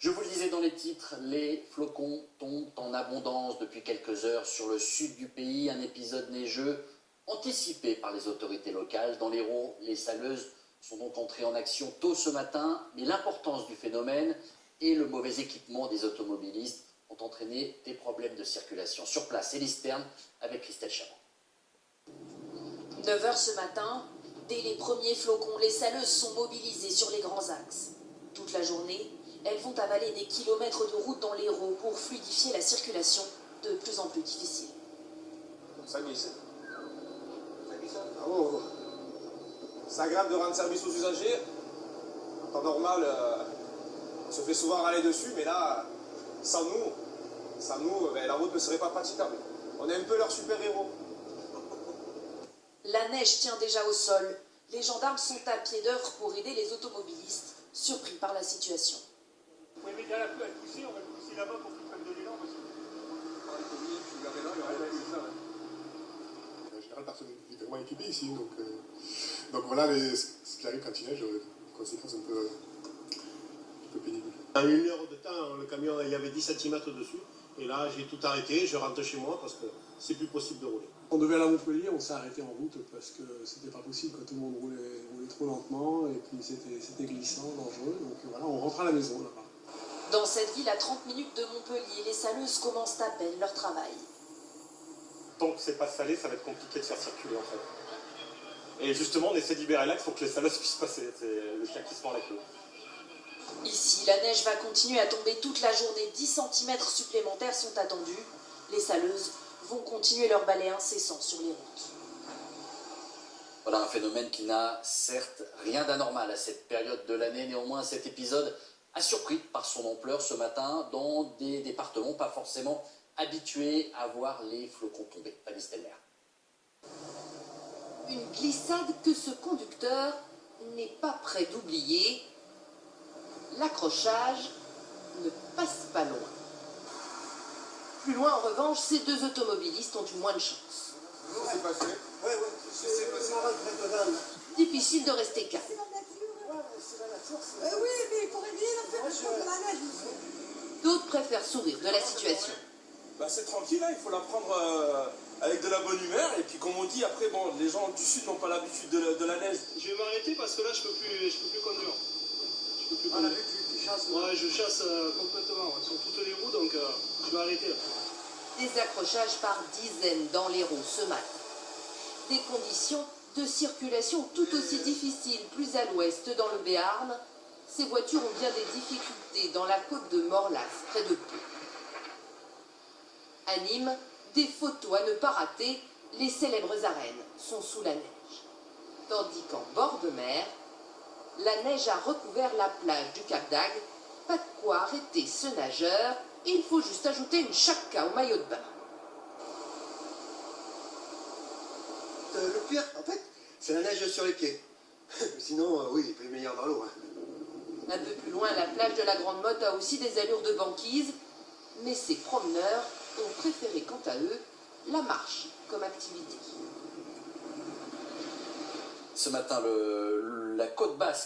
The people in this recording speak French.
Je vous le disais dans les titres, les flocons tombent en abondance depuis quelques heures sur le sud du pays. Un épisode neigeux anticipé par les autorités locales. Dans l'Hérault, les saleuses sont donc entrées en action tôt ce matin. Mais l'importance du phénomène et le mauvais équipement des automobilistes ont entraîné des problèmes de circulation. Sur place, Élise Stern avec Christelle Chamond. 9 h ce matin, dès les premiers flocons, les saleuses sont mobilisées sur les grands axes. Toute la journée, elles vont avaler des kilomètres de route dans l'Hérault pour fluidifier la circulation de plus en plus difficile. Ça glisse. Ah oh. C'est agréable de rendre service aux usagers. En temps normal, on se fait souvent râler dessus, mais là, sans nous, la route ne serait pas praticable. On est un peu leur super-héros. La neige tient déjà au sol. Les gendarmes sont à pied d'œuvre pour aider les automobilistes, surpris par la situation. Vous pouvez mettre à la pousser, on va le pousser là-bas pour qu'ils prennent de l'élan. En général, personne n'est vraiment équipé ici, donc voilà ce qui arrive quand il neige, conséquence un peu pénible. En 1 heure de temps, le camion, il y avait 10 cm dessus, et là j'ai tout arrêté, je rentre chez moi parce que c'est plus possible de rouler. On devait aller à Montpellier, on s'est arrêté en route parce que c'était pas possible quand tout le monde roulait trop lentement et puis c'était glissant, dangereux, donc voilà, on rentre à la maison là-bas. Dans cette ville à 30 minutes de Montpellier, les saleuses commencent à peine leur travail. Tant que c'est pas salé, ça va être compliqué de faire circuler en fait. Et justement, on essaie de libérer l'axe pour que les saleuses puissent passer. C'est le chien qui se mord la queue. Ici, la neige va continuer à tomber toute la journée. 10 cm supplémentaires sont attendus. Les saleuses vont continuer leur balai incessant sur les routes. Voilà un phénomène qui n'a certes rien d'anormal à cette période de l'année. Néanmoins, cet épisode a surpris par son ampleur ce matin dans des départements pas forcément habitués à voir les flocons tomber. Fanny Stelmer. Une glissade que ce conducteur n'est pas prêt d'oublier. L'accrochage ne passe pas loin. Plus loin, en revanche, ces deux automobilistes ont eu moins de chance. Qu'est-ce qui s'est passé? Difficile de rester calme. Oui, mais il faudrait bien la faire contre la neige. D'autres préfèrent sourire de la situation. Bah, c'est tranquille, hein, il faut la prendre avec de la bonne humeur. Et puis comme on dit, après, bon, les gens du sud n'ont pas l'habitude de la neige. Je vais m'arrêter parce que là je peux plus conduire. Je peux plus Ah, là, conduire. tu chasses. Ouais, je chasse complètement sur toutes les roues, donc je vais arrêter là. Des accrochages par dizaines dans l'Hérault ce matin. Des conditions de circulation tout aussi difficiles plus à l'ouest dans le Béarn. Ces voitures ont bien des difficultés dans la côte de Morlas, près de Pau. À Nîmes, des photos à ne pas rater, les célèbres arènes sont sous la neige. Tandis qu'en bord de mer, la neige a recouvert la plage du Cap d'Agde. Pas de quoi arrêter ce nageur, il faut juste ajouter une chapka au maillot de bain. Le pire, en fait, c'est la neige sur les pieds. Sinon, oui, il est plus meilleur dans l'eau. Un peu plus loin, la plage de la Grande Motte a aussi des allures de banquise, mais ces promeneurs ont préféré, quant à eux, la marche comme activité. Ce matin, la côte basse